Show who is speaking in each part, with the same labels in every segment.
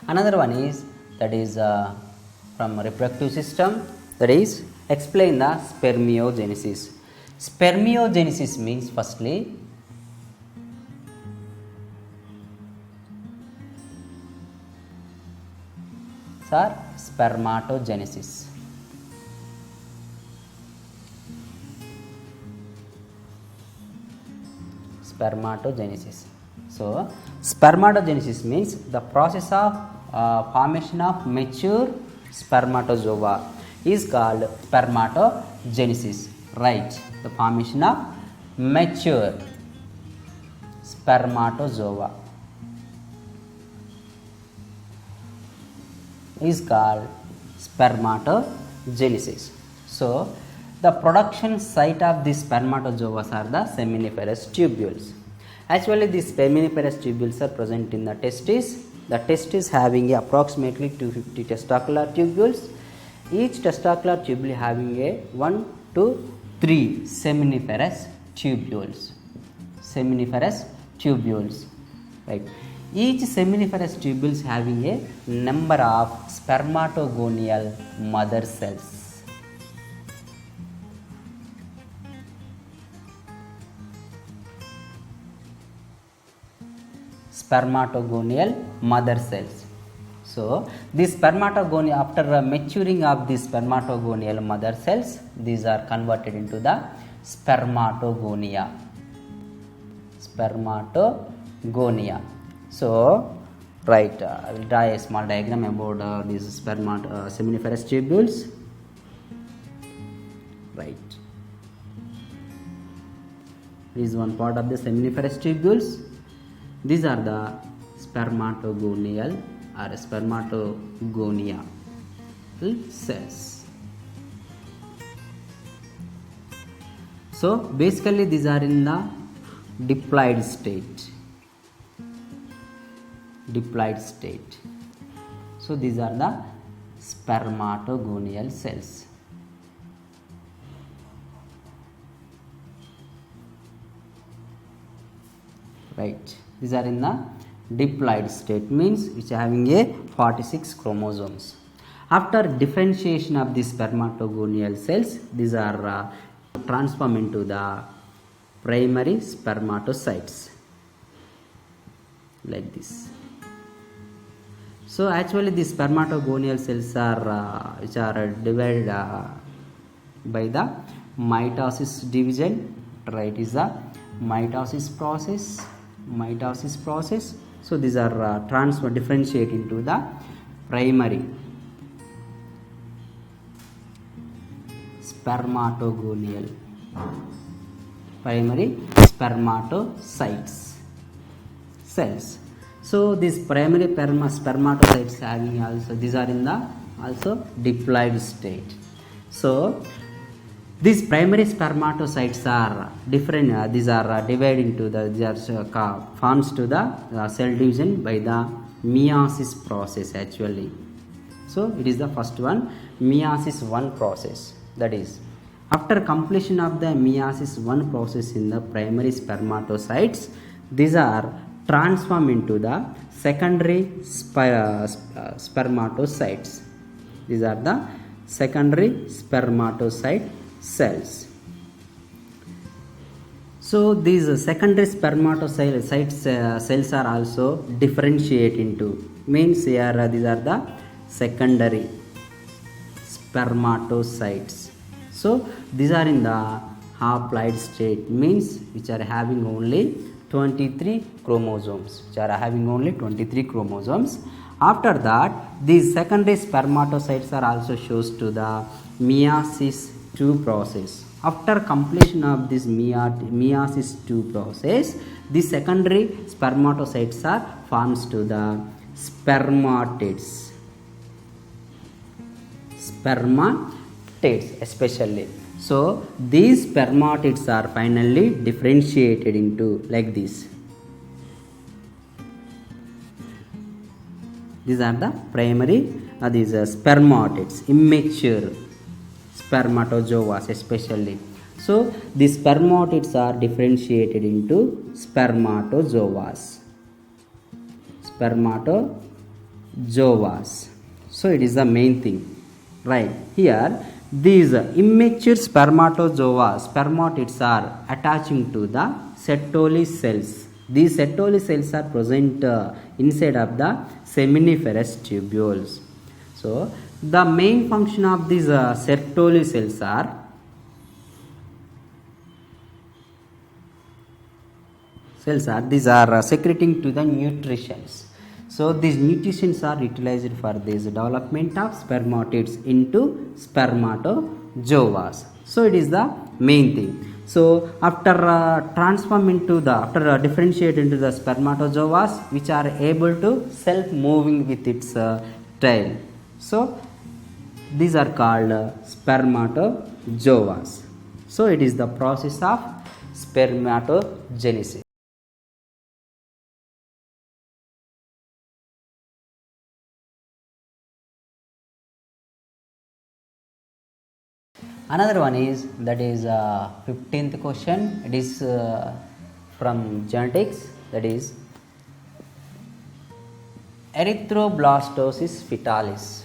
Speaker 1: Another one is that is from reproductive system, that is explain the spermiogenesis. Spermiogenesis means firstly spermatogenesis. Spermatogenesis. So spermatogenesis means the process of formation of mature spermatozoa is called spermatogenesis, right? The formation of mature spermatozoa is called spermatogenesis. So the production site of these spermatozoa are the seminiferous tubules. Actually, these seminiferous tubules are present in the testis. The testis having approximately 250 testicular tubules. Each testicular tubule having a 1 to 3 seminiferous tubules. Seminiferous tubules, right? Each seminiferous tubules having a number of spermatogonial mother cells. Spermatogonial mother cells. So this spermatogonial, after maturing of these spermatogonial mother cells, these are converted into the spermatogonia. Spermatogonia. So right, I will draw a small diagram about these seminiferous tubules. Right. This is one part of the seminiferous tubules. These are the spermatogonial or spermatogonia cells. So basically these are in the diploid state. Diploid state. So these are the spermatogonial cells. Right. These are in the diploid state, means which are having a 46 chromosomes. After differentiation of these spermatogonial cells, these are transformed into the primary spermatocytes, like this. So actually these spermatogonial cells are which are divided by the mitosis division, right? Is the mitosis process. So these are differentiate into the primary spermatogonial, primary spermatocytes cells. So these primary spermatocytes having also, these are in the also diploid state. So these primary spermatocytes are different. These are divided into the, these are forms to the cell division by the meiosis process actually. So it is the first one, meiosis 1 process. That is, after completion of the meiosis 1 process in the primary spermatocytes, these are transformed into the secondary spermatocytes. These are the secondary spermatocyte cells. So these secondary spermatocyte cells are also differentiate into, means here these are the secondary spermatocytes. So these are in the haploid state, means which are having only 23 chromosomes, After that, these secondary spermatocytes are also shows to the meiosis 2 process. After completion of this meiosis 2 process, the secondary spermatocytes are forms to the spermatids especially. So these spermatids are finally differentiated into like this. These are the primary these spermatids, immature spermatozoas especially. So these spermatids are differentiated into spermatozoas. spermatozoas. So it is the main thing, right? Here these immature spermatids are attaching to the Sertoli cells. These Sertoli cells are present inside of the seminiferous tubules. So the main function of these Sertoli cells are these are secreting to the nutritions. So these nutrients are utilized for this development of spermatids into spermatozoas. So it is the main thing. So after differentiate into the spermatozoas, which are able to self moving with its tail. So these are called spermatozoas. So it is the process of spermatogenesis. Another one is 15th question. It is from genetics, that is erythroblastosis foetalis.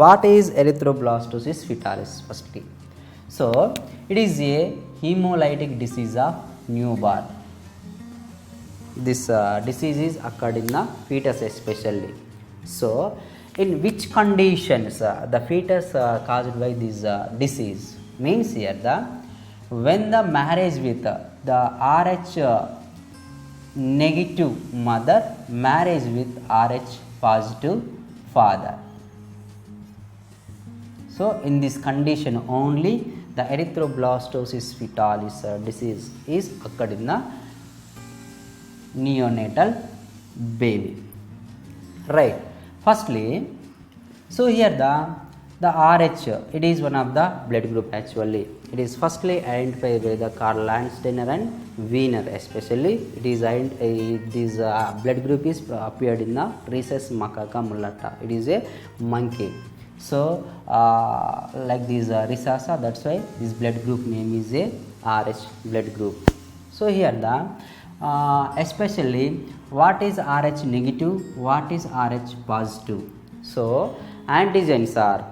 Speaker 1: What is erythroblastosis foetalis? Firstly, so it is a hemolytic disease of newborn. This disease is occurred in the fetus especially. So in which conditions the fetus caused by this disease? Means here when the marriage with the RH negative mother marriage with RH positive father. So in this condition only the erythroblastosis foetalis disease is occurred in the neonatal baby, right? Firstly, so here the RH, it is one of the blood group actually. It is firstly identified by the Karl Landsteiner and Wiener especially. It is this blood group is appeared in the rhesus macaca mulatta. It is a monkey. So like this rhesus, that's why this blood group name is a RH blood group. So here especially what is RH negative, what is RH positive. So antigens are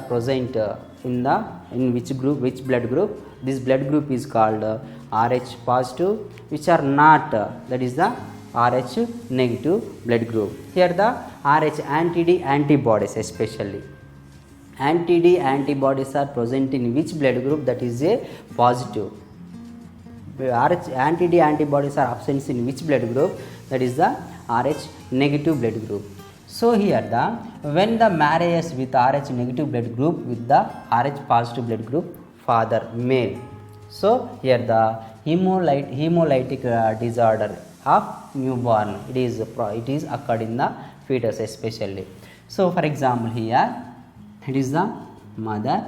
Speaker 1: present in which blood group. This blood group is called RH positive, which are not that is the RH negative blood group. Here the RH anti-D antibodies, especially anti-D antibodies are present in which blood group? That is a positive. RH anti-D antibodies are absent in which blood group? That is the RH negative blood group. So here when the marriage with RH negative blood group with the RH positive blood group father male. So here the hemolytic disorder of newborn, it is occurred in the fetus especially. So for example here it is the mother,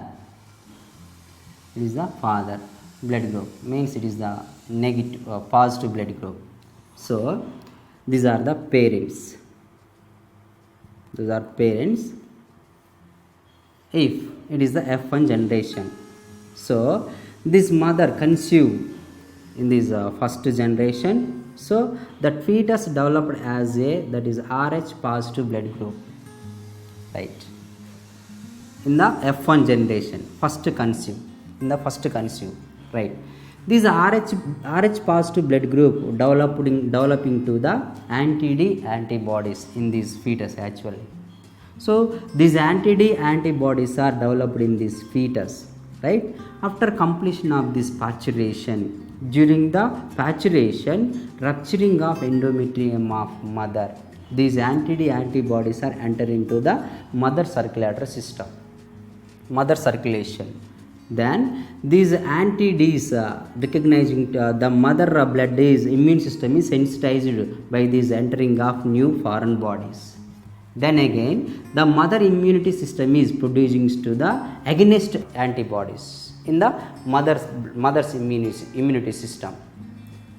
Speaker 1: it is the father blood group, means it is the negative positive blood group. So these are the parents, those are parents if it is the F1 generation. So this mother conceived in this first generation. So that fetus developed as a that is RH positive blood group, right? In the F1 generation, first conceive, right? This RH positive blood group developing to the anti-D antibodies in this fetus actually. So these anti-D antibodies are developed in this fetus, right? After completion of this paturation, during the paturation, rupturing of endometrium of mother, these anti-D antibodies are enter into the mother circulatory system, mother circulation. Then these anti-Ds recognizing the mother blood is immune system is sensitized by this entering of new foreign bodies. Then again the mother immunity system is producing to the against antibodies in the mother's immunity system.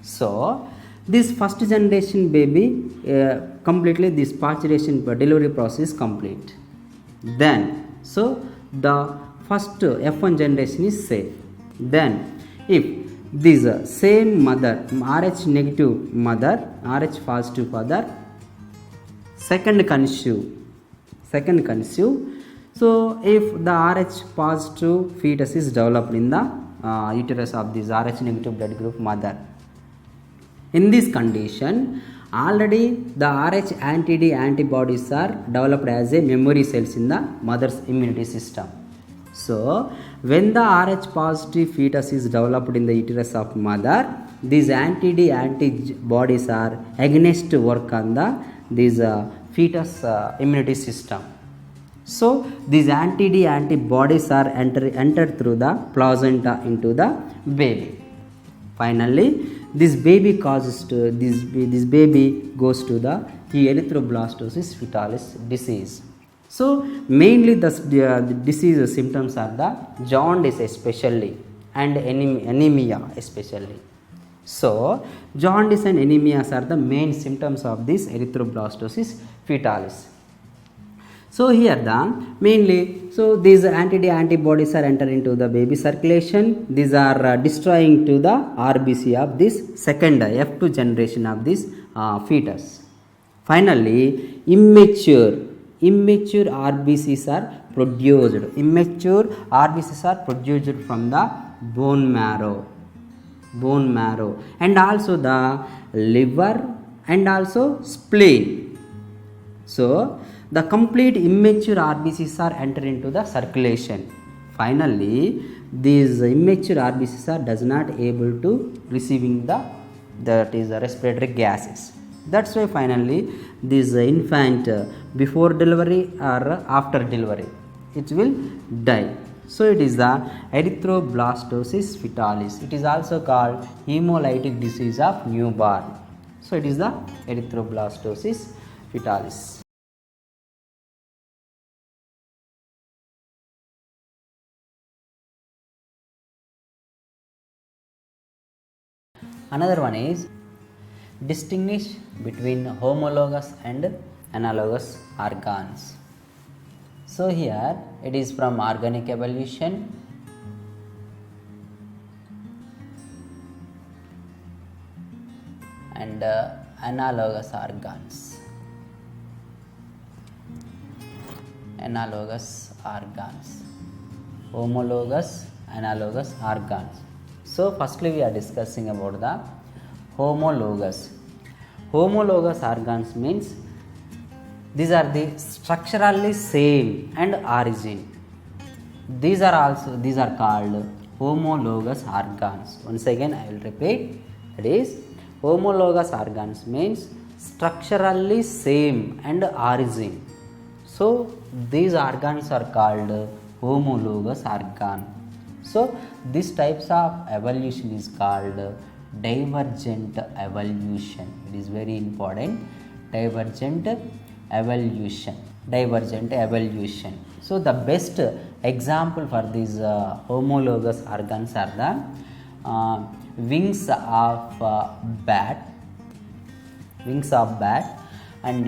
Speaker 1: So this first generation baby completely this paturation delivery process complete. then so the first F1 generation is safe. Then if this same mother, Rh negative mother, Rh positive father, second conceive, so if the Rh positive fetus is developed in the uterus of this Rh negative blood group mother, in this condition already the Rh anti-D antibodies are developed as a memory cells in the mother's immunity system. So when the Rh positive fetus is developed in the uterus of mother, these anti-D antibodies are against to work on the this fetus immunity system. So these anti-D antibodies are entered through the placenta into the baby. Finally this baby causes to this baby goes to the erythroblastosis foetalis disease. So mainly the disease symptoms are the jaundice especially and anemia especially. So jaundice and anemia are the main symptoms of this erythroblastosis foetalis. So here the mainly, so these anti-D antibodies are enter into the baby circulation. These are destroying to the RBC of this second F2 generation of this fetus. Finally immature RBCs are produced. Immature RBCs are produced from the bone marrow and also the liver and also spleen. So the complete immature RBCs are enter into the circulation. Finally these immature RBCs are does not able to receiving the that is the respiratory gases. That's why finally this infant before delivery or after delivery it will die. So it is the erythroblastosis foetalis. It is also called hemolytic disease of newborn. So it is the erythroblastosis foetalis. Another one is distinguish between homologous and analogous organs. So here it is from organic evolution. And analogous organs. Homologous, analogous organs. So firstly we are discussing about the homologous. Homologous organs means these are the structurally same and origin. These are called homologous organs. Once again I will repeat, it is homologous organs means structurally same and origin. So these organs are called homologous organ. So this types of evolution is called divergent evolution. It is very important. Divergent evolution. So the best example for these homologous organs are the wings of bat and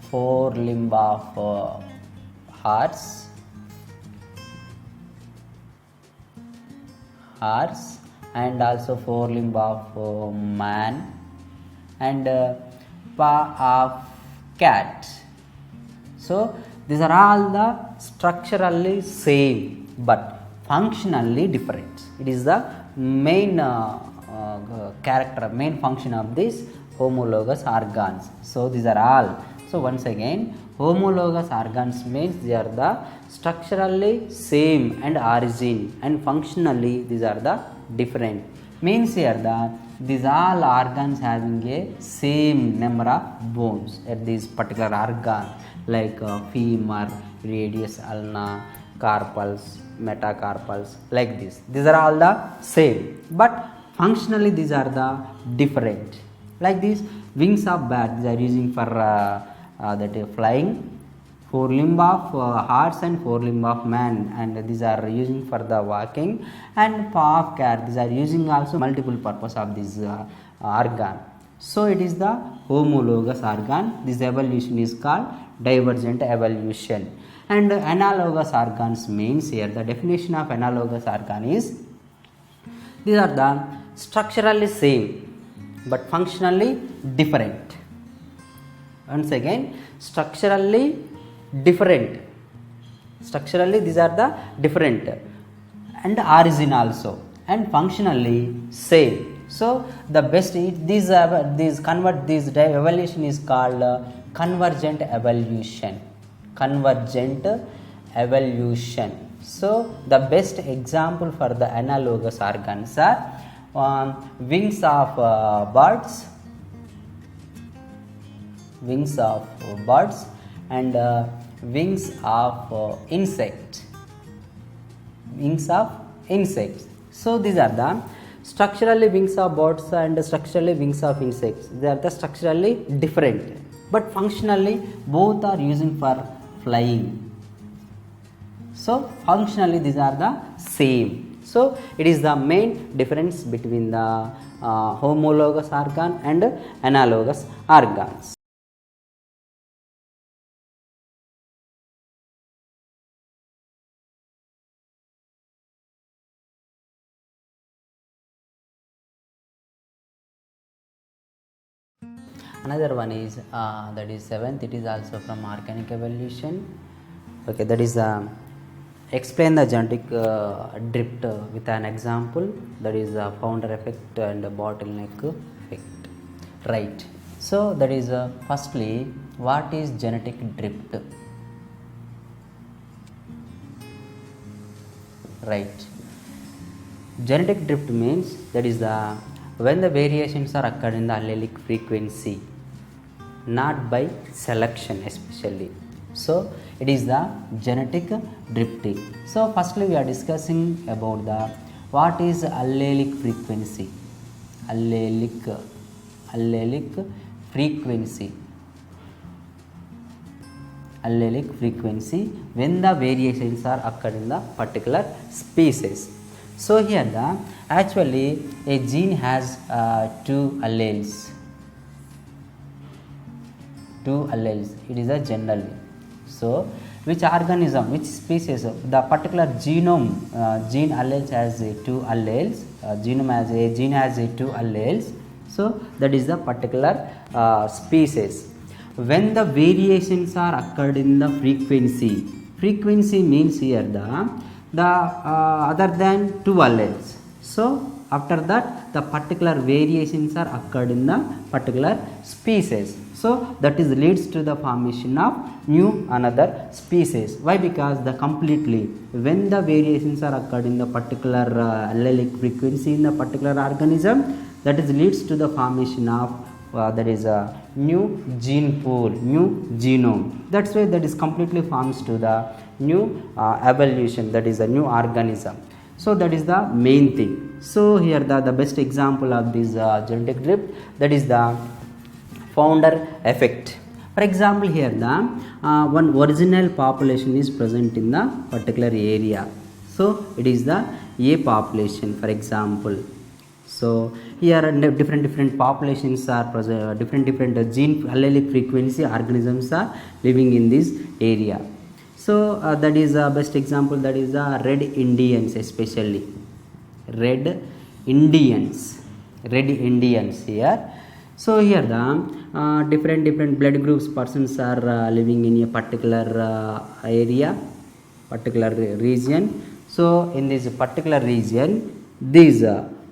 Speaker 1: forelimb of horse and also forelimb of man and paw of cat. So these are all the structurally same but functionally different. It is the main main function of these homologous organs. So these are all. So once again, homologous organs means they are the structurally same and origin, and functionally these are the different. Means here these all organs having a same number of bones at this particular organ, like femur, radius ulna, carpals, metacarpals, like this. These are all the same, but functionally these are the different. Like this, wings of bat, these are using for that flying, forelimb of horse and forelimb of man, and these are using for the walking, and paw of cat, these are using also multiple purpose of this organ. So it is the homologous organ. This evolution is called divergent evolution. And analogous organs means here the definition of analogous organ is these are the structurally same but functionally different. Once again, structurally different. Structurally these are the different and origin also, and functionally same. So the best these evolution is called convergent evolution. Convergent evolution. So the best example for the analogous organs are wings of birds, and wings of insects. So these are the structurally wings of birds and structurally wings of insects. They are the structurally different, but functionally both are using for flying. So functionally these are the same. So it is the main difference between the homologous organ and analogous organs. Another one is that is seventh. It is also from organic evolution. Okay, that is explain the genetic drift with an example. That is founder effect and bottleneck effect. Right. So that is firstly, what is genetic drift? Right. Genetic drift means that is the when the variations are occurred in the allelic frequency, not by selection especially. So it is the genetic drifting. So firstly we are discussing about the what is allelic frequency. Allelic frequency. Allelic frequency when the variations are occurred in the particular species. So here the actually a gene has two alleles. It is a generally. So which organism, which species, the particular genome, gene alleles has two alleles. Gene has two alleles. So that is the particular species. When the variations are occurred in the frequency means here the other than two alleles. So after that the particular variations are occurred in the particular species. So that is leads to the formation of new another species. Why? Because the completely when the variations are occurred in the particular allelic frequency in the particular organism, that is leads to the formation of that is a new gene pool, new genome. That's why that is completely forms to the new evolution, that is a new organism. So that is the main thing. So here the best example of this genetic drift, that is the founder effect. For example, here the one original population is present in the particular area. So it is the A population, for example. So here different populations are present, different gene allelic frequency organisms are living in this area. So that is best example, that is red Indians, especially red Indians here. So here the different blood groups persons are living in a particular area, particular region. So in this particular region, these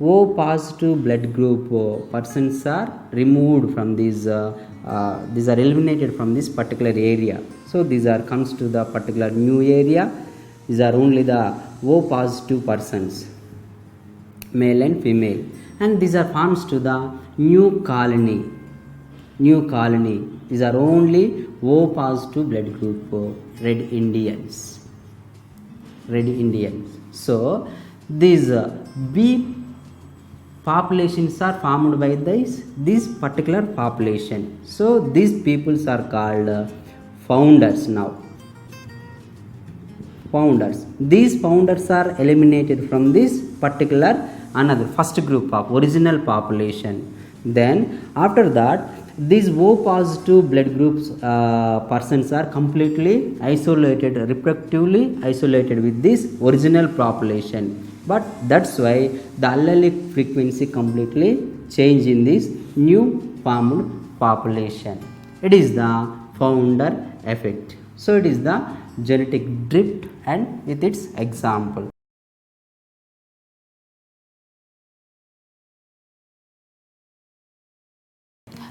Speaker 1: O positive blood group persons are removed from these are eliminated from this particular area. So these are comes to the particular new area. These are only the O positive persons, male and female, and these are forms to the new colony. These are only O positive blood group, red Indians. So these B populations are formed by this particular population. So these peoples are called founders now. These founders are eliminated from this particular another first group of original population. Then after that these O positive blood groups persons are completely isolated, reproductively isolated with this original population, but that's why the allelic frequency completely change in this new formed population. It is the founder effect. So it is the genetic drift and with its example.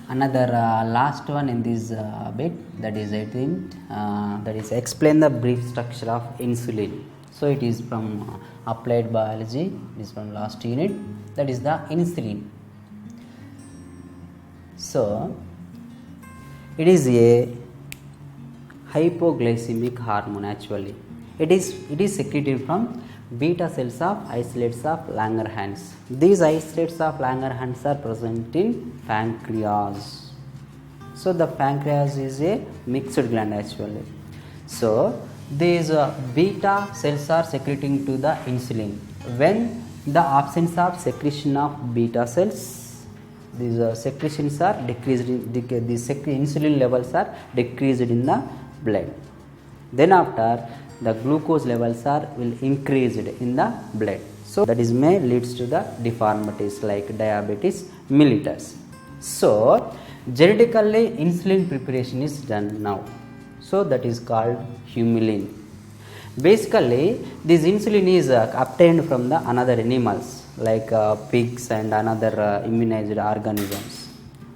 Speaker 1: Another last one in this bit, that is I think that is explain the brief structure of insulin. So it is from applied biology, it is from last unit, that is the insulin. So it is a hypoglycemic hormone. Actually it is secreted from beta cells of isolates of Langerhans. These isolates of Langerhans are present in pancreas. So the pancreas is a mixed gland actually. So these beta cells are secreting to the insulin. When the absence of secretion of beta cells, these secretions are decreased, these insulin levels are decreased in the blood. Then after, the glucose levels are will increased in the blood. So that is may leads to the deformities like diabetes mellitus. So genetically insulin preparation is done now. So that is called humulin. Basically this insulin is obtained from the another animals like pigs and another immunized organisms,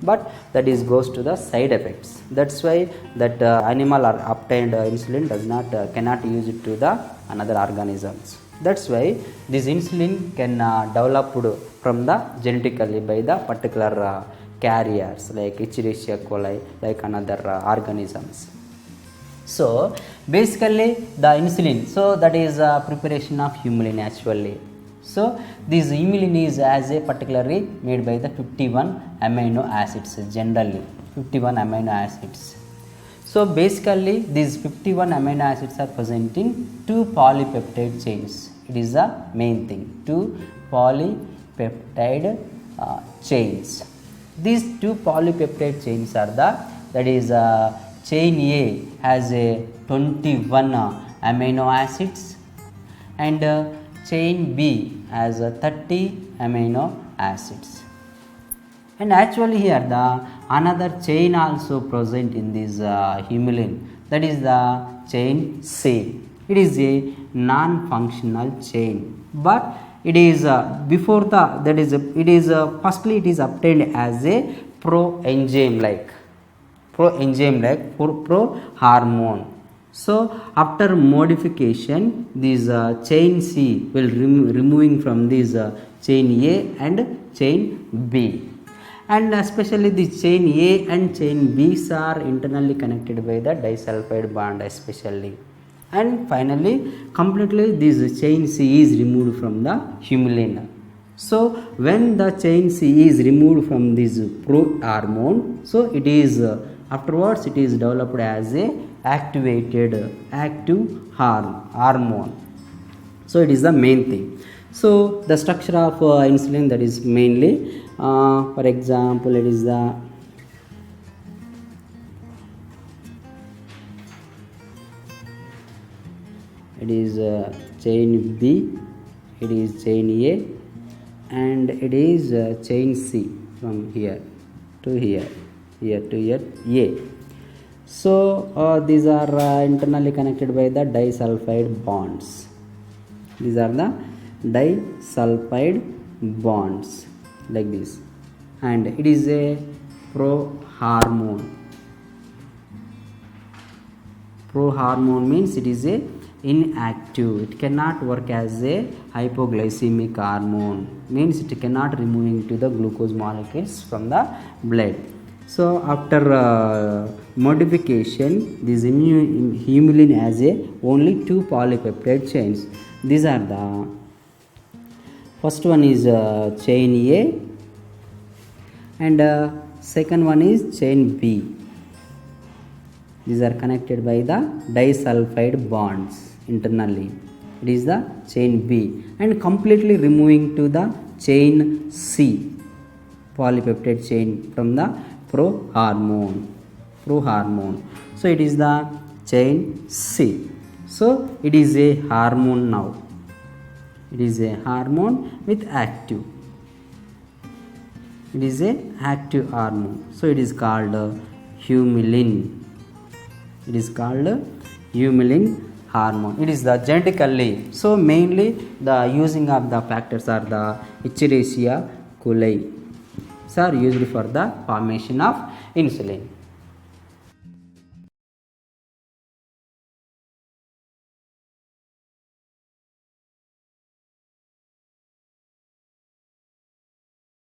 Speaker 1: but that is goes to the side effects. That's why that animal are obtained insulin does not cannot use it to the another organisms. That's why this insulin can developed from the genetically by the particular carriers like Escherichia coli, like another organisms. So basically the insulin, so that is preparation of humulin actually. So this humulin is as a particularly made by the 51 amino acids, generally 51 amino acids. So basically these 51 amino acids are present in 2 polypeptide chains. It is the main thing, 2 polypeptide chains. These 2 polypeptide chains are the, that is chain A has a 21 amino acids and chain B has 30 amino acids. And actually here the another chain also present in this humulin, that is the chain C. It is a non-functional chain, but it is before the, that is it is firstly it is obtained as a proenzyme like pro hormone. So after modification this chain C will removing from this chain A and chain B, and especially the chain A and chain B are internally connected by the disulfide bond especially, and finally completely this chain C is removed from the humulin. So when the chain C is removed from this pro hormone, so it is afterwards it is developed as a active hormone. So it is the main thing. So the structure of insulin, that is mainly for example it is the chain B, it is chain A, and it is chain C from here to here, here to here A. So these are internally connected by the disulfide bonds. These are the disulfide bonds like this, and it is a prohormone. Prohormone means it is a inactive, it cannot work as a hypoglycemic hormone, means it cannot removing to the glucose molecules from the blood. So after modification this humulin has a only 2 polypeptide chains. These are the first one is chain A and second one is chain B. These are connected by the disulfide bonds internally. It is the chain B, and completely removing to the chain C, polypeptide chain from the prohormone. So it is the chain C. So it is a hormone now. It is a hormone with active. It is a active hormone. So it is called humulin. It is called humulin hormone. It is the genetically. So mainly the using of the factors are the Escherichia coli. Are used for the formation of insulin.